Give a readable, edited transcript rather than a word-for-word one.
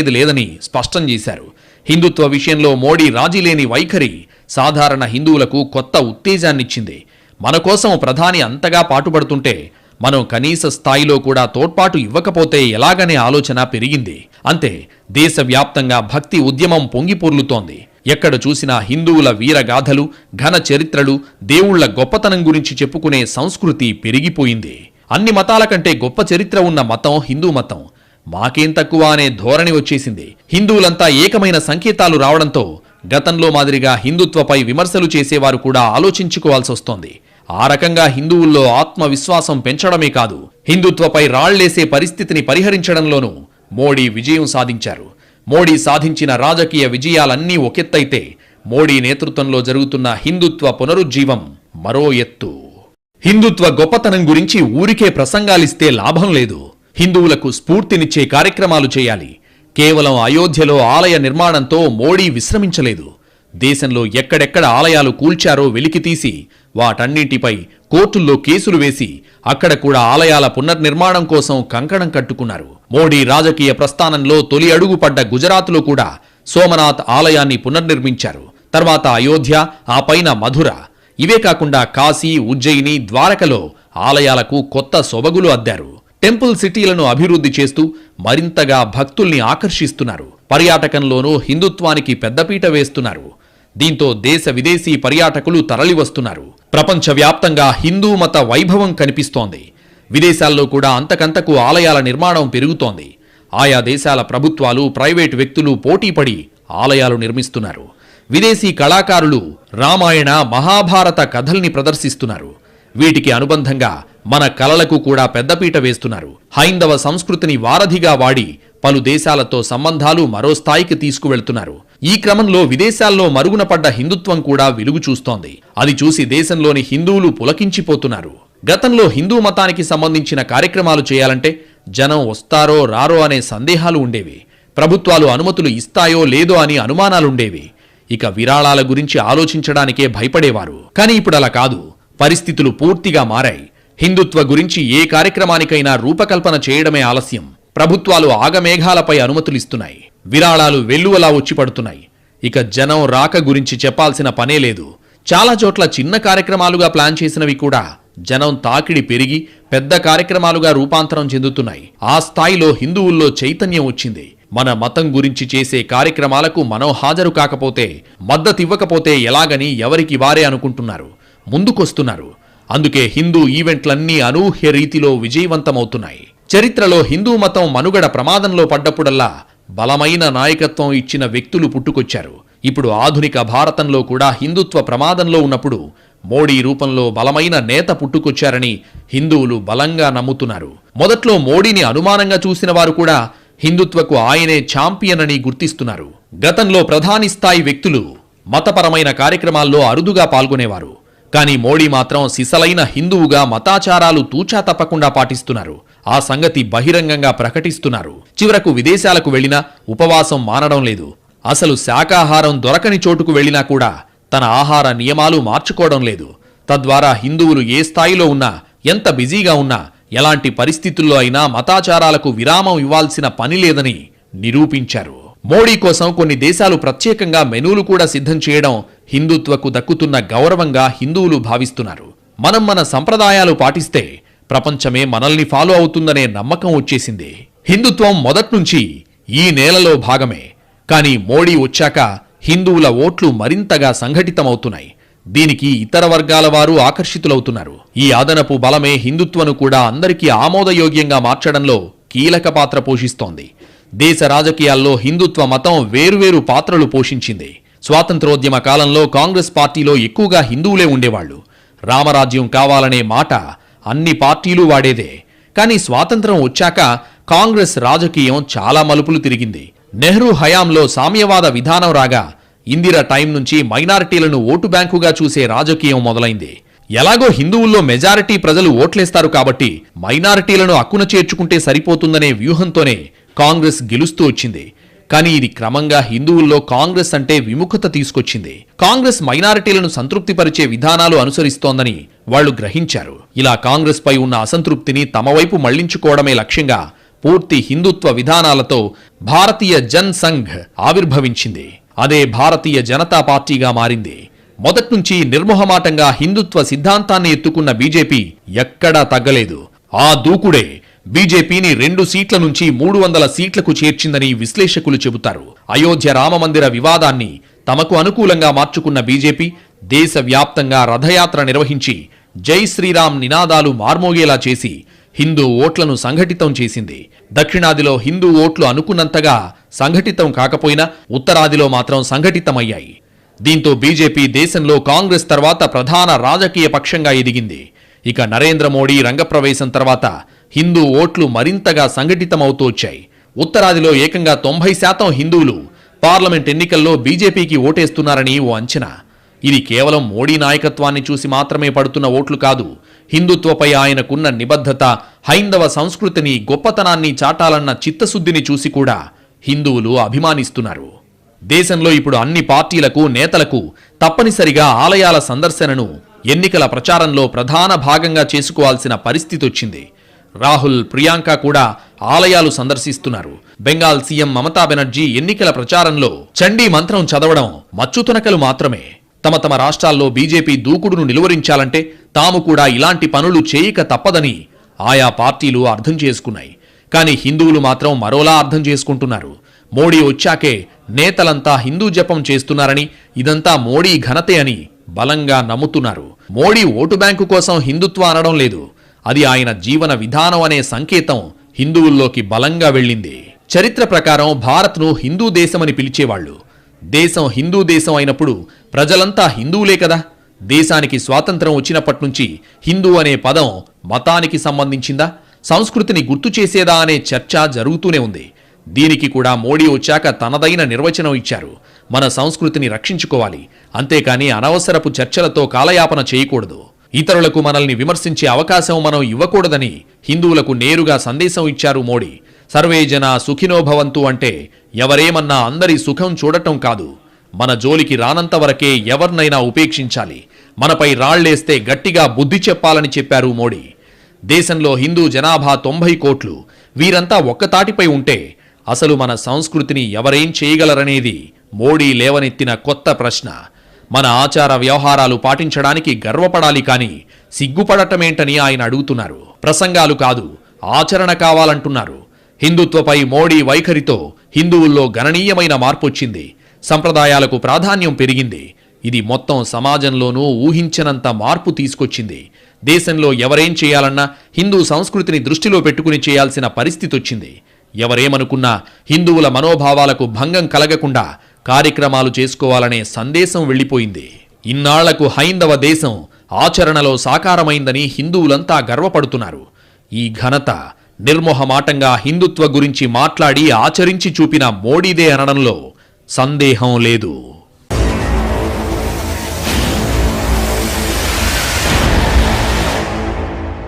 లేదని స్పష్టం చేశారు. హిందుత్వ విషయంలో మోడీ రాజీలేని వైఖరి సాధారణ హిందువులకు కొత్త ఉత్తేజాన్నిచ్చింది. మన కోసం ప్రధాని అంతగా పాటుపడుతుంటే మనం కనీస స్థాయిలో కూడా తోడ్పాటు ఇవ్వకపోతే ఎలాగనే ఆలోచన పెరిగింది. అంతే, దేశవ్యాప్తంగా భక్తి ఉద్యమం పొంగిపొర్లుతోంది. ఎక్కడ చూసినా హిందువుల వీరగాథలు, ఘన చరిత్రలు, దేవుళ్ల గొప్పతనం గురించి చెప్పుకునే సంస్కృతి పెరిగిపోయింది. అన్ని మతాల కంటే గొప్ప చరిత్ర ఉన్న మతం హిందూ మతం. మాకేం తక్కువ అనే ధోరణి వచ్చేసింది. హిందువులంతా ఏకమైన సంకేతాలు రావడంతో గతంలో మాదిరిగా హిందుత్వపై విమర్శలు చేసేవారు కూడా ఆలోచించుకోవాల్సొస్తోంది. ఆ రకంగా హిందువుల్లో ఆత్మవిశ్వాసం పెంచడమే కాదు, హిందుత్వపై రాళ్లేసే పరిస్థితిని పరిహరించడంలోనూ మోడీ విజయం సాధించారు. మోడీ సాధించిన రాజకీయ విజయాలన్నీ ఒకెత్తైతే మోడీ నేతృత్వంలో జరుగుతున్న హిందుత్వ పునరుజ్జీవం మరో ఎత్తు. హిందుత్వ గొప్పతనం గురించి ఊరికే ప్రసంగాలిస్తే లాభం లేదు. హిందువులకు స్ఫూర్తినిచ్చే కార్యక్రమాలు చేయాలి. కేవలం అయోధ్యలో ఆలయ నిర్మాణంతో మోడీ విశ్రమించలేదు. దేశంలో ఎక్కడెక్కడ ఆలయాలు కూల్చారో వెలికితీసి వాటన్నింటిపై కోర్టుల్లో కేసులు వేసి అక్కడ కూడా ఆలయాల పునర్నిర్మాణం కోసం కంకణం కట్టుకున్నారు. మోడీ రాజకీయ ప్రస్థానంలో తొలి అడుగు పడ్డ గుజరాత్లో కూడా సోమనాథ్ ఆలయాన్ని పునర్నిర్మించారు. తర్వాత అయోధ్య, ఆ పైన మధుర. ఇవే కాకుండా కాశీ, ఉజ్జయిని, ద్వారకలో ఆలయాలకు కొత్త సొబగులు అద్దారు. టెంపుల్ సిటీలను అభివృద్ధి చేస్తూ మరింతగా భక్తుల్ని ఆకర్షిస్తున్నారు. పర్యాటకంలోనూ హిందుత్వానికి పెద్దపీట వేస్తున్నారు. దీంతో దేశ విదేశీ పర్యాటకులు తరలివస్తున్నారు. ప్రపంచవ్యాప్తంగా హిందూ మత వైభవం కనిపిస్తోంది. విదేశాల్లో కూడా అంతకంతకు ఆలయాల నిర్మాణం పెరుగుతోంది. ఆయా దేశాల ప్రభుత్వాలు, ప్రైవేటు వ్యక్తులు పోటీపడి ఆలయాలు నిర్మిస్తున్నారు. విదేశీ కళాకారులు రామాయణ, మహాభారత కథల్ని ప్రదర్శిస్తున్నారు. వీటికి అనుబంధంగా మన కళలకు కూడా పెద్దపీట వేస్తున్నారు. హైందవ సంస్కృతిని వారధిగా వాడి పలు దేశాలతో సంబంధాలు మరో స్థాయికి తీసుకువెళ్తున్నారు. ఈ క్రమంలో విదేశాల్లో మరుగున పడ్డ హిందుత్వం కూడా వెలుగు చూస్తోంది. అది చూసి దేశంలోని హిందువులు పులకించిపోతున్నారు. గతంలో హిందూ మతానికి సంబంధించిన కార్యక్రమాలు చేయాలంటే జనం వస్తారో రారో అనే సందేహాలు ఉండేవి. ప్రభుత్వాలు అనుమతులు ఇస్తాయో లేదో అని అనుమానాలుండేవి. ఇక విరాళాల గురించి ఆలోచించడానికే భయపడేవారు. కానీ ఇప్పుడు అలా కాదు. పరిస్థితులు పూర్తిగా మారాయి. హిందుత్వ గురించి ఏ కార్యక్రమానికైనా రూపకల్పన చేయడమే ఆలస్యం. ప్రభుత్వాలు ఆగమేఘాలపై అనుమతులిస్తున్నాయి. విరాళాలు వెల్లువలా వచ్చి పడుతున్నాయి. ఇక జనం రాక గురించి చెప్పాల్సిన పనే లేదు. చాలా చోట్ల చిన్న కార్యక్రమాలుగా ప్లాన్ చేసినవి కూడా జనం తాకిడి పెరిగి పెద్ద కార్యక్రమాలుగా రూపాంతరం చెందుతున్నాయి. ఆ స్థాయిలో హిందువుల్లో చైతన్యం వచ్చింది. మన మతం గురించి చేసే కార్యక్రమాలకు మనం హాజరు కాకపోతే, మద్దతివ్వకపోతే ఎలాగని ఎవరికి వారే అనుకుంటున్నారు, ముందుకొస్తున్నారు. అందుకే హిందూ ఈవెంట్లన్నీ అనూహ్య రీతిలో విజయవంతమవుతున్నాయి. చరిత్రలో హిందూ మతం మనుగడ ప్రమాదంలో పడ్డప్పుడల్లా బలమైన నాయకత్వం ఇచ్చిన వ్యక్తులు పుట్టుకొచ్చారు. ఇప్పుడు ఆధునిక భారతంలో కూడా హిందుత్వ ప్రమాదంలో ఉన్నప్పుడు మోడీ రూపంలో బలమైన నేత పుట్టుకొచ్చారని హిందువులు బలంగా నమ్ముతున్నారు. మొదట్లో మోడీని అనుమానంగా చూసిన వారు కూడా హిందుత్వకు ఆయనే ఛాంపియన్ అని గుర్తిస్తున్నారు. గతంలో ప్రధాని స్థాయి వ్యక్తులు మతపరమైన కార్యక్రమాల్లో అరుదుగా పాల్గొనేవారు. కానీ మోడీ మాత్రం సిసలైన హిందువుగా మతాచారాలు తూచా తప్పకుండా పాటిస్తున్నారు. ఆ సంగతి బహిరంగంగా ప్రకటిస్తున్నారు. చివరకు విదేశాలకు వెళ్లినా ఉపవాసం మానడం లేదు. అసలు శాకాహారం దొరకని చోటుకు వెళ్లినా కూడా తన ఆహార నియమాలు మార్చుకోవడం లేదు. తద్వారా హిందువులు ఏ స్థాయిలో ఉన్నా, ఎంత బిజీగా ఉన్నా, ఎలాంటి పరిస్థితుల్లో అయినా మతాచారాలకు విరామం ఇవ్వాల్సిన పని లేదని నిరూపించారు. మోడీ కోసం కొన్ని దేశాలు ప్రత్యేకంగా మెనూలు కూడా సిద్ధం చేయడం హిందుత్వకు దక్కుతున్న గౌరవంగా హిందువులు భావిస్తున్నారు. మనం మన సంప్రదాయాలు పాటిస్తే ప్రపంచమే మనల్ని ఫాలో అవుతుందనే నమ్మకం వచ్చేసింది. హిందుత్వం మొదట్నుంచి ఈ నేలలో భాగమే. కానీ మోడీ వచ్చాక హిందువుల ఓట్లు మరింతగా సంఘటితమవుతున్నాయి. దీనికి ఇతర వర్గాల వారు ఆకర్షితులవుతున్నారు. ఈ అదనపు బలమే హిందుత్వను కూడా అందరికీ ఆమోదయోగ్యంగా మార్చడంలో కీలక పాత్ర పోషిస్తోంది. దేశ రాజకీయాల్లో హిందుత్వ మతం వేరువేరు పాత్రలు పోషించింది. స్వాతంత్రోద్యమ కాలంలో కాంగ్రెస్ పార్టీలో ఎక్కువగా హిందువులే ఉండేవాళ్లు. రామరాజ్యం కావాలనే మాట అన్ని పార్టీలు వాడేదే. కానీ స్వాతంత్రం వచ్చాక కాంగ్రెస్ రాజకీయం చాలా మలుపులు తిరిగింది. నెహ్రూ హయాంలో సామ్యవాద విధానం రాగా ఇందిరా టైం నుంచి మైనారిటీలను ఓటు బ్యాంకుగా చూసే రాజకీయం మొదలైంది. ఎలాగో హిందువుల్లో మెజారిటీ ప్రజలు ఓట్లేస్తారు కాబట్టి మైనారిటీలను అక్కున చేర్చుకుంటే సరిపోతుందనే వ్యూహంతోనే కాంగ్రెస్ గెలుస్తూ వచ్చింది. కానీ ఇది క్రమంగా హిందువుల్లో కాంగ్రెస్ అంటే విముఖత తీసుకొచ్చింది. కాంగ్రెస్ మైనారిటీలను సంతృప్తిపరిచే విధానాలు అనుసరిస్తోందని వాళ్లు గ్రహించారు. ఇలా కాంగ్రెస్ పై ఉన్న అసంతృప్తిని తమ వైపు మళ్లించుకోవడమే లక్ష్యంగా పూర్తి హిందుత్వ విధానాలతో భారతీయ జన్ సంఘ్ ఆవిర్భవించింది. అదే భారతీయ జనతా పార్టీగా మారింది. మొదట్నుంచి నిర్మోహమాటంగా హిందుత్వ సిద్ధాంతాన్ని ఎత్తుకున్న బీజేపీ ఎక్కడా తగ్గలేదు. ఆ దూకుడే బీజేపీని 2 సీట్ల నుంచి 300 సీట్లకు చేర్చిందని విశ్లేషకులు చెబుతారు. అయోధ్య రామమందిర వివాదాన్ని తమకు అనుకూలంగా మార్చుకున్న బీజేపీ దేశవ్యాప్తంగా రథయాత్ర నిర్వహించి జై శ్రీరామ్ నినాదాలు మార్మోగేలా చేసి హిందూ ఓట్లను సంఘటితం చేసింది. దక్షిణాదిలో హిందూ ఓట్లు అనుకున్నంతగా సంఘటితం కాకపోయినా ఉత్తరాదిలో మాత్రం సంఘటితమయ్యాయి. దీంతో బీజేపీ దేశంలో కాంగ్రెస్ తర్వాత ప్రధాన రాజకీయ పక్షంగా ఎదిగింది. ఇక నరేంద్ర మోడీ రంగప్రవేశం తర్వాత హిందూ ఓట్లు మరింతగా సంఘటితమవుతూ వచ్చాయి. ఉత్తరాదిలో ఏకంగా 90% హిందువులు పార్లమెంట్ ఎన్నికల్లో బీజేపీకి ఓటేస్తున్నారని ఓ అంచనా. ఇది కేవలం మోడీ నాయకత్వాన్ని చూసి మాత్రమే పడుతున్న ఓట్లు కాదు. హిందుత్వపై ఆయనకున్న నిబద్ధత, హైందవ సంస్కృతిని, గొప్పతనాన్ని చాటాలన్న చిత్తశుద్ధిని చూసి కూడా హిందువులు అభిమానిస్తున్నారు. దేశంలో ఇప్పుడు అన్ని పార్టీలకు, నేతలకు తప్పనిసరిగా ఆలయాల సందర్శనను ఎన్నికల ప్రచారంలో ప్రధాన భాగంగా చేసుకోవాల్సిన పరిస్థితి వచ్చింది. రాహుల్, ప్రియాంక కూడా ఆలయాలు సందర్శిస్తున్నారు. బెంగాల్ సీఎం మమతా బెనర్జీ ఎన్నికల ప్రచారంలో చండీ మంత్రం చదవడం మచ్చుతునకలు మాత్రమే. తమ తమ రాష్ట్రాల్లో బీజేపీ దూకుడును నిలువరించాలంటే తాము కూడా ఇలాంటి పనులు చేయక తప్పదని ఆయా పార్టీలు అర్థం చేసుకున్నాయి. కానీ హిందువులు మాత్రం మరోలా అర్థం చేసుకుంటున్నారు. మోడీ వచ్చాకే నేతలంతా హిందూ జపం చేస్తున్నారని, ఇదంతా మోడీ ఘనతే అని బలంగా నమ్ముతున్నారు. మోడీ ఓటు బ్యాంకు కోసం హిందుత్వ అనడం లేదు. అది ఆయన జీవన విధానం అనే సంకేతం హిందువుల్లోకి బలంగా వెళ్ళింది. చరిత్ర ప్రకారం భారత్ను హిందూ దేశమని పిలిచేవాళ్లు. దేశం హిందూ దేశం అయినప్పుడు ప్రజలంతా హిందువులే కదా. దేశానికి స్వాతంత్రం వచ్చినప్పటినుంచి హిందూ అనే పదం మతానికి సంబంధించిందా, సంస్కృతిని గుర్తు చేసేదా అనే చర్చ జరుగుతూనే ఉంది. దీనికి కూడా మోడీ వచ్చాక తనదైన నిర్వచనం ఇచ్చారు. మన సంస్కృతిని రక్షించుకోవాలి, అంతేకాని అనవసరపు చర్చలతో కాలయాపన చేయకూడదు. ఇతరులకు మనల్ని విమర్శించే అవకాశం మనం ఇవ్వకూడదని హిందువులకు నేరుగా సందేశం ఇచ్చారు మోడీ. సర్వే జన సుఖినో భవంతు అంటే ఎవరేమన్నా అందరి సుఖం చూడటం కాదు. మన జోలికి రానంత వరకే ఎవరినైనా ఉపేక్షించాలి. మనపై రాళ్లేస్తే గట్టిగా బుద్ధి చెప్పాలని చెప్పారు మోడీ. దేశంలో హిందూ జనాభా 90 కోట్లు. వీరంతా ఒక్కతాటిపై ఉంటే అసలు మన సంస్కృతిని ఎవరేం చేయగలరనేది మోడీ లేవనెత్తిన కొత్త ప్రశ్న. మన ఆచార వ్యవహారాలు పాటించడానికి గర్వపడాలి కానీ సిగ్గుపడటమేంటని ఆయన అడుగుతున్నారు. ప్రసంగాలు కాదు, ఆచరణ కావాలంటున్నారు. హిందుత్వపై మోడీ వైఖరితో హిందువుల్లో గణనీయమైన మార్పొచ్చింది. సంప్రదాయాలకు ప్రాధాన్యం పెరిగింది. ఇది మొత్తం సమాజంలోనూ ఊహించనంత మార్పు తీసుకొచ్చింది. దేశంలో ఎవరేం చేయాలన్నా హిందూ సంస్కృతిని దృష్టిలో పెట్టుకుని చేయాల్సిన పరిస్థితి వచ్చింది. ఎవరేమనుకున్నా హిందువుల మనోభావాలకు భంగం కలగకుండా కార్యక్రమాలు చేసుకోవాలనే సందేశం వెళ్ళిపోయింది. ఇన్నాళ్లకు హైందవ దేశం ఆచరణలో సాకారమైందని హిందువులంతా గర్వపడుతున్నారు. ఈ ఘనత నిర్మోహమాటంగా హిందుత్వ గురించి మాట్లాడి ఆచరించి చూపిన మోడీదే అనడంలో సందేహం లేదు.